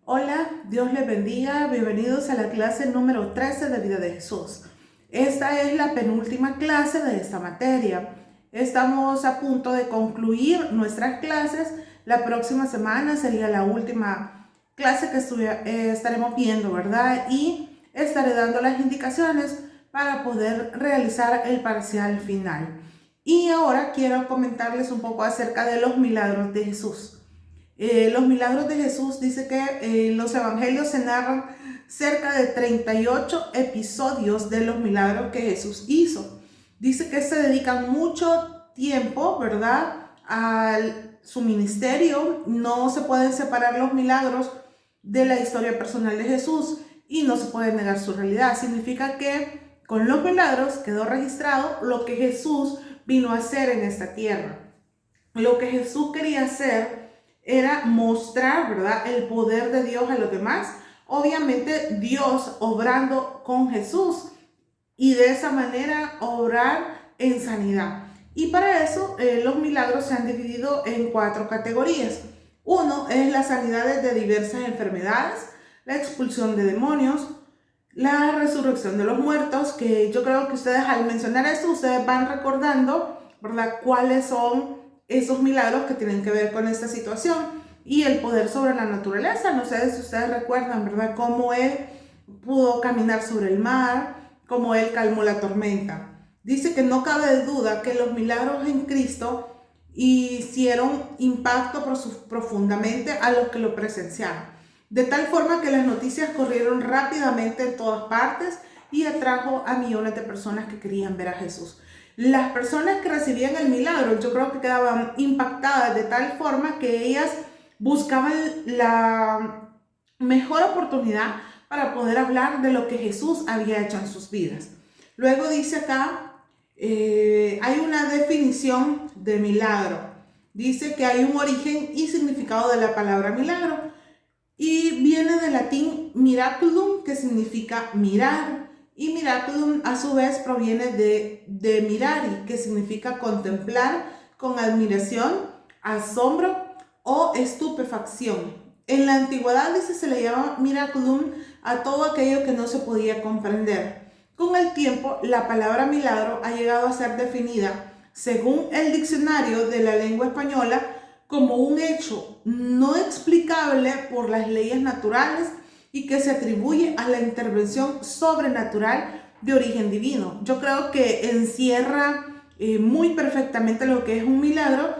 Hola, Dios les bendiga, bienvenidos a la clase número 13 de Vida de Jesús. Esta es la penúltima clase de esta materia. Estamos a punto de concluir nuestras clases. La próxima semana sería la última clase que estaremos viendo, ¿verdad? Y estaré dando las indicaciones para poder realizar el parcial final. Y ahora quiero comentarles un poco acerca de los milagros de Jesús. Los milagros de Jesús dice que en los evangelios se narran cerca de 38 episodios de los milagros que Jesús hizo. Dice que se dedican mucho tiempo, ¿verdad?, a su ministerio. No se pueden separar los milagros de la historia personal de Jesús y no se puede negar su realidad. Significa que con los milagros quedó registrado lo que Jesús vino a hacer en esta tierra. Lo que Jesús quería hacer era mostrar, ¿verdad?, el poder de Dios a los demás. Obviamente Dios obrando con Jesús y de esa manera obrar en sanidad. Y para eso los milagros se han dividido en 4 categorías. Uno es las sanidades de diversas enfermedades, la expulsión de demonios, la resurrección de los muertos, que yo creo que ustedes al mencionar esto, ustedes van recordando, ¿verdad?, cuáles son esos milagros que tienen que ver con esta situación. Y el poder sobre la naturaleza. No sé si ustedes recuerdan, ¿verdad?, cómo él pudo caminar sobre el mar, cómo él calmó la tormenta. Dice que no cabe duda que los milagros en Cristo hicieron impacto profundamente a los que lo presenciaron, de tal forma que las noticias corrieron rápidamente en todas partes y atrajo a millones de personas que querían ver a Jesús. Las personas que recibían el milagro, yo creo que quedaban impactadas de tal forma que ellas buscaban la mejor oportunidad para poder hablar de lo que Jesús había hecho en sus vidas. Luego dice acá, hay una definición de milagro. Dice que hay un origen y significado de la palabra milagro y viene del latín miraculum, que significa mirar. Y miraculum a su vez proviene de mirari, que significa contemplar con admiración, asombro o estupefacción. En la antigüedad se le llama miraculum a todo aquello que no se podía comprender. Con el tiempo, la palabra milagro ha llegado a ser definida, según el diccionario de la lengua española, como un hecho no explicable por las leyes naturales y que se atribuye a la intervención sobrenatural de origen divino. Yo creo que encierra muy perfectamente lo que es un milagro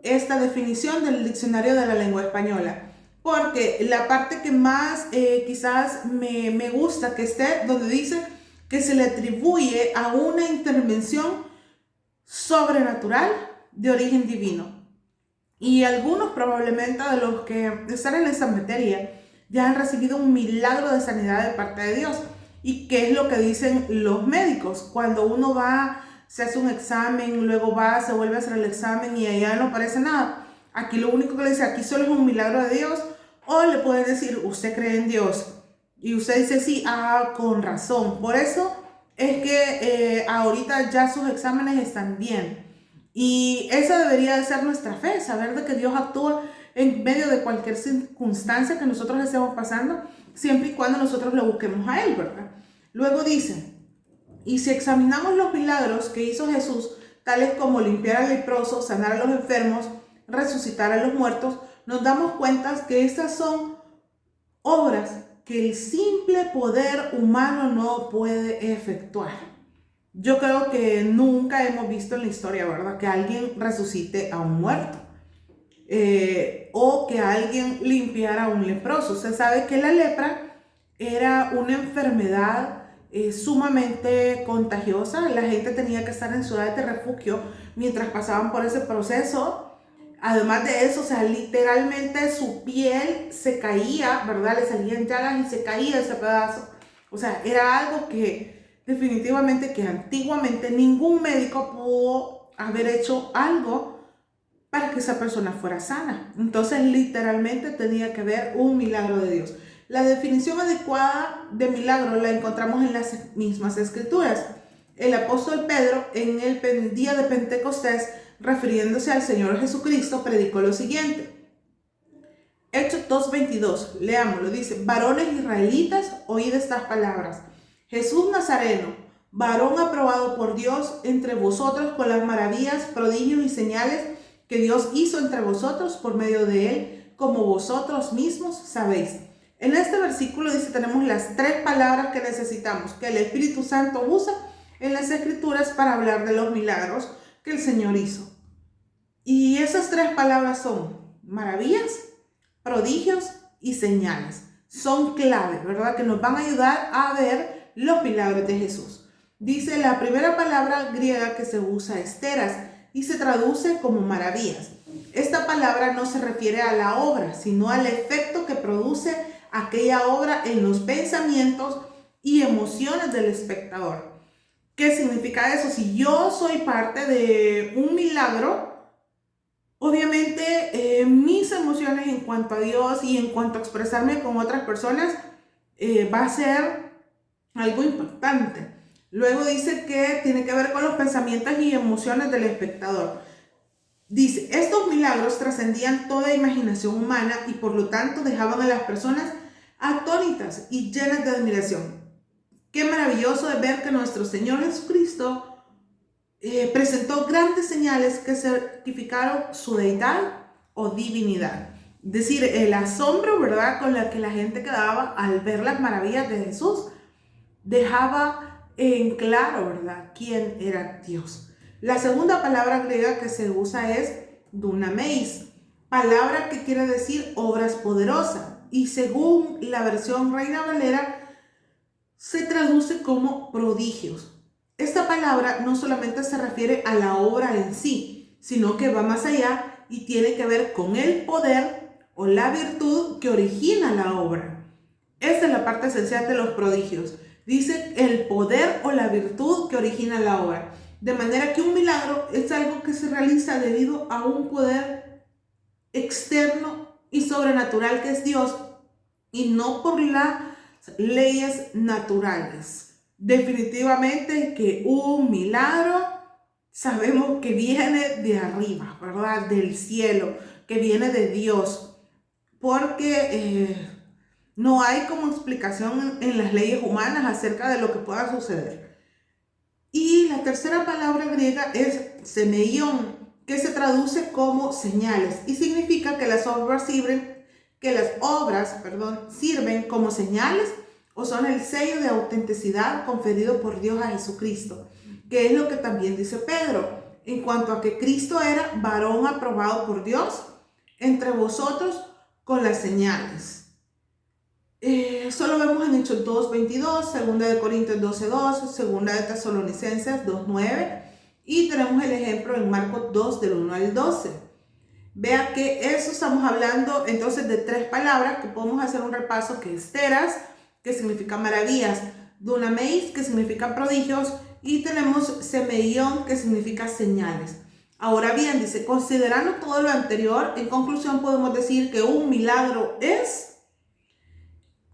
esta definición del diccionario de la lengua española, porque la parte que más quizás me gusta que esté, donde dice que se le atribuye a una intervención sobrenatural de origen divino. Y algunos probablemente de los que están en esta materia ya han recibido un milagro de sanidad de parte de Dios. ¿Y qué es lo que dicen los médicos? Cuando uno va, se hace un examen, luego va, se vuelve a hacer el examen y allá no aparece nada. Aquí lo único que le dice, aquí solo es un milagro de Dios. O le pueden decir, ¿usted cree en Dios? Y usted dice, sí, con razón. Por eso es que ahorita ya sus exámenes están bien. Y esa debería de ser nuestra fe, saber de que Dios actúa en medio de cualquier circunstancia que nosotros estemos pasando, siempre y cuando nosotros lo busquemos a Él, ¿verdad? Luego dice, y si examinamos los milagros que hizo Jesús, tales como limpiar al leproso, sanar a los enfermos, resucitar a los muertos, nos damos cuenta que estas son obras que el simple poder humano no puede efectuar. Yo creo que nunca hemos visto en la historia, ¿verdad?, que alguien resucite a un muerto o que alguien limpiara a un leproso. Usted sabe que la lepra era una enfermedad sumamente contagiosa. La gente tenía que estar en ciudades de refugio mientras pasaban por ese proceso. Además de eso, o sea, literalmente su piel se caía, ¿verdad? Le salían llagas y se caía ese pedazo. O sea, era algo que definitivamente que antiguamente ningún médico pudo haber hecho algo para que esa persona fuera sana. Entonces, literalmente tenía que haber un milagro de Dios. La definición adecuada de milagro la encontramos en las mismas escrituras. El apóstol Pedro, en el día de Pentecostés, refiriéndose al Señor Jesucristo, predicó lo siguiente: Hechos 2:22, leámoslo, dice: varones israelitas, oíd estas palabras. Jesús Nazareno, varón aprobado por Dios entre vosotros con las maravillas, prodigios y señales que Dios hizo entre vosotros por medio de él, como vosotros mismos sabéis. En este versículo dice, tenemos las tres palabras que necesitamos, que el Espíritu Santo usa en las Escrituras para hablar de los milagros que el Señor hizo. Y esas tres palabras son maravillas, prodigios y señales. Son claves, ¿verdad? Que nos van a ayudar a ver los milagros de Jesús. Dice la primera palabra griega que se usa, esteras, y se traduce como maravillas. Esta palabra no se refiere a la obra, sino al efecto que produce aquella obra en los pensamientos y emociones del espectador. ¿Qué significa eso? Si yo soy parte de un milagro, obviamente mis emociones en cuanto a Dios y en cuanto a expresarme con otras personas va a ser algo impactante. Luego dice que tiene que ver con los pensamientos y emociones del espectador. Dice, estos milagros trascendían toda imaginación humana y por lo tanto dejaban a las personas atónitas y llenas de admiración. Qué maravilloso es ver que nuestro Señor Jesucristo presentó grandes señales que certificaron su deidad o divinidad. Es decir, el asombro, ¿verdad?, con la que la gente quedaba al ver las maravillas de Jesús, dejaba en claro, ¿verdad?, quién era Dios. La segunda palabra griega que se usa es dunameis, palabra que quiere decir obras poderosas, y según la versión Reina Valera, se traduce como prodigios. Esta palabra no solamente se refiere a la obra en sí, sino que va más allá y tiene que ver con el poder o la virtud que origina la obra. Esta es la parte esencial de los prodigios. Dice el poder o la virtud que origina la obra. De manera que un milagro es algo que se realiza debido a un poder externo y sobrenatural que es Dios y no por las leyes naturales. Definitivamente que un milagro sabemos que viene de arriba, ¿verdad? Del cielo, que viene de Dios, porque no hay como explicación en las leyes humanas acerca de lo que pueda suceder. Y la tercera palabra griega es semeion, que se traduce como señales y significa que las obras sirven como señales o son el sello de autenticidad conferido por Dios a Jesucristo, que es lo que también dice Pedro, en cuanto a que Cristo era varón aprobado por Dios entre vosotros con las señales. Solo vemos en Hechos 2:22, 2 de Corintios 12:2, 2 de Tesalonicenses 2:9 y tenemos el ejemplo en Marcos 2 del 1 al 12. Vea que eso estamos hablando entonces de tres palabras que podemos hacer un repaso, que es esteras, que significa maravillas, dunameis, que significa prodigios, y tenemos semeion, que significa señales. Ahora bien, dice, considerando todo lo anterior, en conclusión podemos decir que un milagro es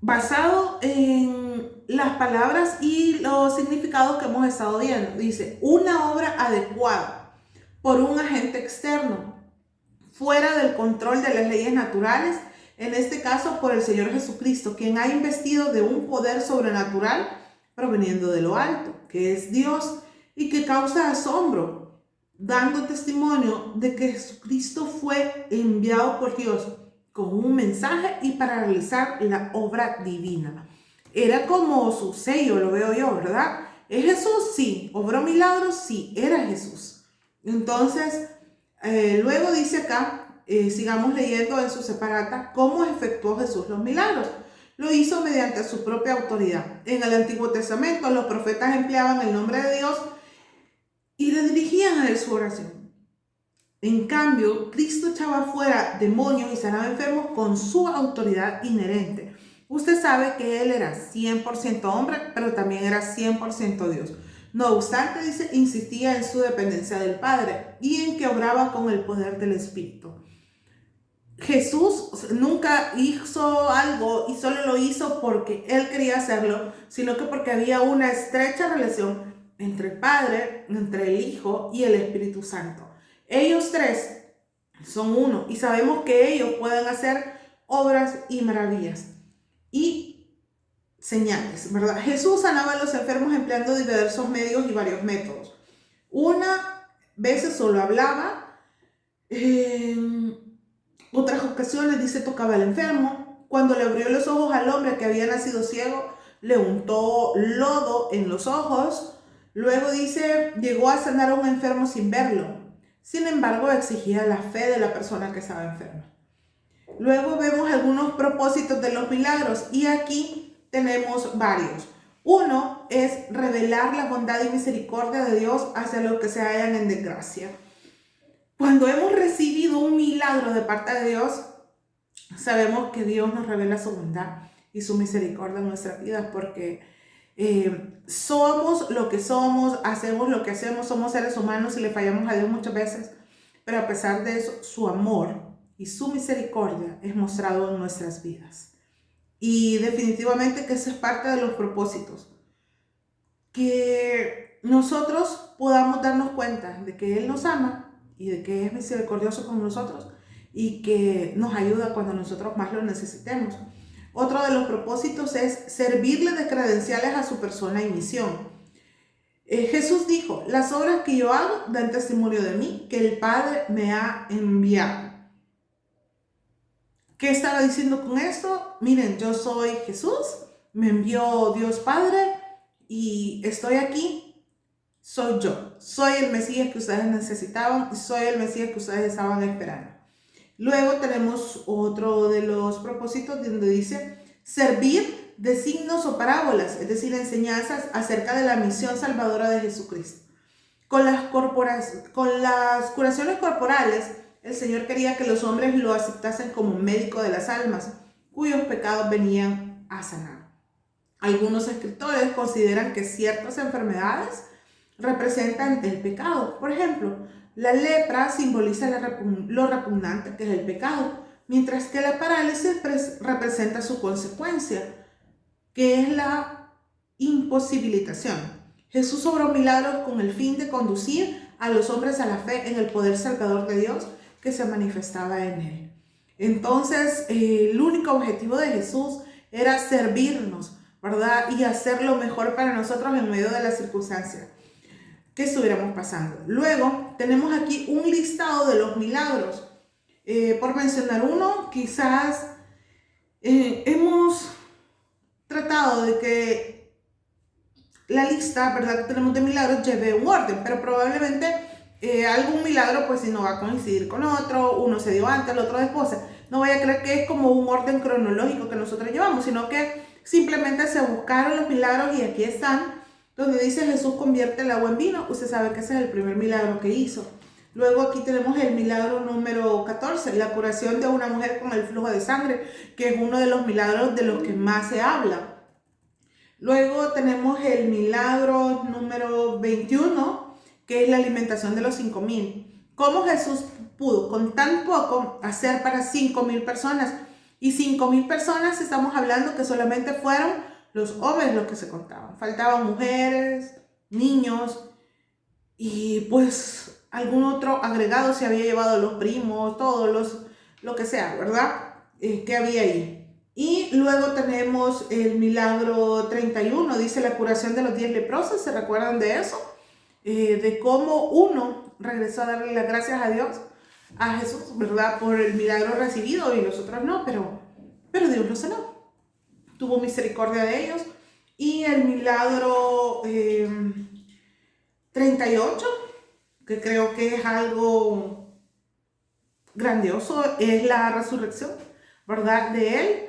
basado en las palabras y los significados que hemos estado viendo. Dice, una obra adecuada por un agente externo, fuera del control de las leyes naturales, en este caso por el Señor Jesucristo, quien ha investido de un poder sobrenatural proveniendo de lo alto, que es Dios, y que causa asombro, dando testimonio de que Jesucristo fue enviado por Dios con un mensaje y para realizar la obra divina. Era como su sello, lo veo yo, ¿verdad? ¿Es Jesús? Sí. ¿Obró milagros? Sí, era Jesús. Entonces, luego dice acá, sigamos leyendo en su separata, cómo efectuó Jesús los milagros. Lo hizo mediante su propia autoridad. En el Antiguo Testamento, los profetas empleaban el nombre de Dios y le dirigían a él su oración. En cambio, Cristo echaba fuera demonios y sanaba enfermos con su autoridad inherente. Usted sabe que él era 100% hombre, pero también era 100% Dios. No obstante, dice, insistía en su dependencia del Padre y en que obraba con el poder del Espíritu. Jesús nunca hizo algo y solo lo hizo porque él quería hacerlo, sino que porque había una estrecha relación entre el Padre, entre el Hijo y el Espíritu Santo. Ellos tres son uno y sabemos que ellos pueden hacer obras y maravillas y señales, ¿verdad? Jesús sanaba a los enfermos empleando diversos medios y varios métodos. Una veces solo hablaba, en otras ocasiones dice tocaba al enfermo. Cuando le abrió los ojos al hombre que había nacido ciego, le untó lodo en los ojos. Luego dice, llegó a sanar a un enfermo sin verlo. Sin embargo, exigía la fe de la persona que estaba enferma. Luego vemos algunos propósitos de los milagros y aquí tenemos varios. Uno es revelar la bondad y misericordia de Dios hacia los que se hallan en desgracia. Cuando hemos recibido un milagro de parte de Dios, sabemos que Dios nos revela su bondad y su misericordia en nuestras vidas porque somos lo que somos, hacemos lo que hacemos, somos seres humanos y le fallamos a Dios muchas veces, pero a pesar de eso, su amor y su misericordia es mostrado en nuestras vidas. Y definitivamente que eso es parte de los propósitos. Que nosotros podamos darnos cuenta de que Él nos ama y de que es misericordioso con nosotros y que nos ayuda cuando nosotros más lo necesitemos. Otro de los propósitos es servirle de credenciales a su persona y misión. Jesús dijo, las obras que yo hago dan testimonio de mí, que el Padre me ha enviado. ¿Qué estaba diciendo con esto? Miren, yo soy Jesús, me envió Dios Padre y estoy aquí, soy yo. Soy el Mesías que ustedes necesitaban y soy el Mesías que ustedes estaban esperando. Luego tenemos otro de los propósitos donde dice servir de signos o parábolas, es decir, enseñanzas acerca de la misión salvadora de Jesucristo. Con las curaciones corporales, el Señor quería que los hombres lo aceptasen como médico de las almas, cuyos pecados venían a sanar. Algunos escritores consideran que ciertas enfermedades representan el pecado. Por ejemplo, la lepra simboliza lo repugnante que es el pecado, mientras que la parálisis representa su consecuencia, que es la imposibilitación. Jesús obró milagros con el fin de conducir a los hombres a la fe en el poder salvador de Dios que se manifestaba en él. Entonces, el único objetivo de Jesús era servirnos, ¿verdad? Y hacer lo mejor para nosotros en medio de las circunstancias que estuviéramos pasando. Luego, tenemos aquí un listado de los milagros. Por mencionar uno, quizás hemos tratado de que la lista, ¿verdad?, que tenemos de milagros lleve un orden, pero probablemente algún milagro pues si no va a coincidir con otro, uno se dio antes, el otro después. No vaya a creer que es como un orden cronológico que nosotros llevamos, sino que simplemente se buscaron los milagros y aquí están, donde dice Jesús convierte el agua en vino. Usted sabe que ese es el primer milagro que hizo. Luego aquí tenemos el milagro número 14, la curación de una mujer con el flujo de sangre, que es uno de los milagros de los que más se habla. Luego tenemos el milagro número 21, que es la alimentación de los 5,000. ¿Cómo Jesús pudo con tan poco hacer para 5,000 personas? Y 5,000 personas, estamos hablando que solamente fueron los hombres los que se contaban. Faltaban mujeres, niños y pues algún otro agregado se había llevado los primos, todos lo que sea, ¿verdad? Que había ahí. Y luego tenemos el milagro 31, dice la curación de los 10 leprosos. ¿Se recuerdan de eso? De cómo uno regresó a darle las gracias a Dios, a Jesús, ¿verdad? Por el milagro recibido y los otros no, pero Dios los sanó. Tuvo misericordia de ellos. Y el milagro 38, que creo que es algo grandioso, es la resurrección, ¿verdad? De él.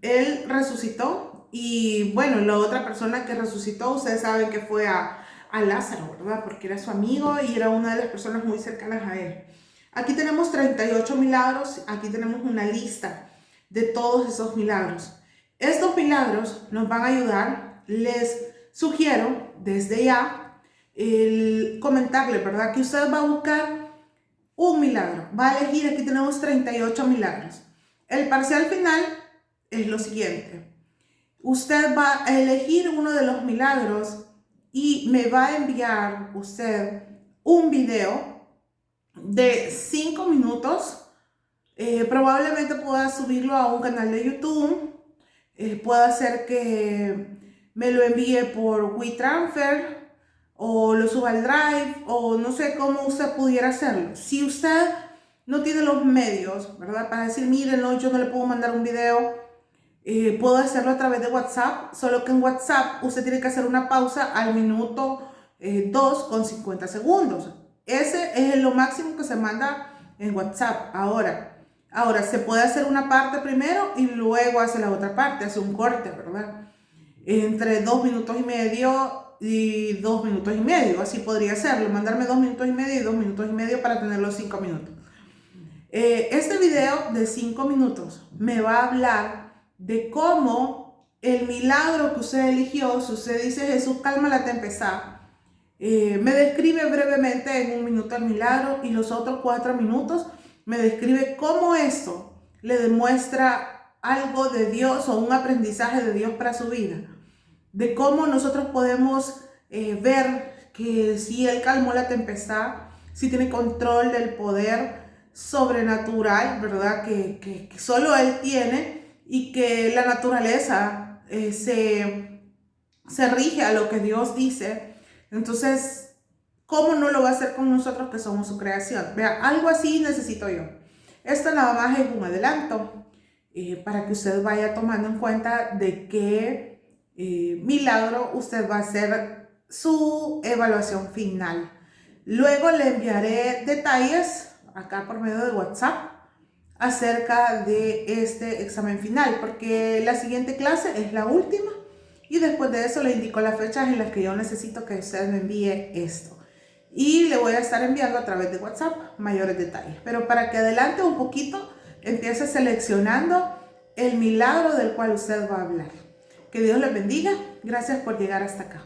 Él resucitó y bueno, la otra persona que resucitó, ustedes saben que fue a Lázaro, ¿verdad? Porque era su amigo y era una de las personas muy cercanas a él. Aquí tenemos 38 milagros, aquí tenemos una lista de todos esos milagros. Estos milagros nos van a ayudar. Les sugiero desde ya el comentarle, ¿verdad? Que usted va a buscar un milagro, va a elegir, aquí tenemos 38 milagros. El parcial final es lo siguiente. Usted va a elegir uno de los milagros y me va a enviar usted un video de 5 minutos Probablemente pueda subirlo a un canal de YouTube. Puede ser que me lo envíe por WeTransfer o lo suba al Drive o no sé cómo usted pudiera hacerlo. Si usted no tiene los medios, ¿verdad? Para decir, miren, no, yo no le puedo mandar un video, puedo hacerlo a través de WhatsApp, solo que en WhatsApp usted tiene que hacer una pausa al minuto 2 con 50 segundos. Ese es lo máximo que se manda en WhatsApp. Ahora, se puede hacer una parte primero y luego hace la otra parte, hace un corte, ¿verdad? Entre 2 minutos y medio y 2 minutos y medio, así podría hacerlo, mandarme 2 minutos y medio y 2 minutos y medio para tener los 5 minutos. Este video de 5 minutos me va a hablar de cómo el milagro que usted eligió, si usted dice Jesús calma la tempestad, me describe brevemente en 1 minuto el milagro y los otros 4 minutos me describe cómo esto le demuestra algo de Dios o un aprendizaje de Dios para su vida, de cómo nosotros podemos ver que si Él calmó la tempestad, si tiene control del poder sobrenatural, ¿verdad? Que solo Él tiene y que la naturaleza se rige a lo que Dios dice. Entonces, ¿cómo no lo va a hacer con nosotros que somos su creación? Vea, algo así necesito yo. Esto nada más es un adelanto para que usted vaya tomando en cuenta de qué milagro usted va a hacer su evaluación final. Luego le enviaré detalles acá por medio de WhatsApp acerca de este examen final, porque la siguiente clase es la última y después de eso le indico las fechas en las que yo necesito que usted me envíe esto. Y le voy a estar enviando a través de WhatsApp mayores detalles. Pero para que adelante un poquito, empiece seleccionando el milagro del cual usted va a hablar. Que Dios les bendiga. Gracias por llegar hasta acá.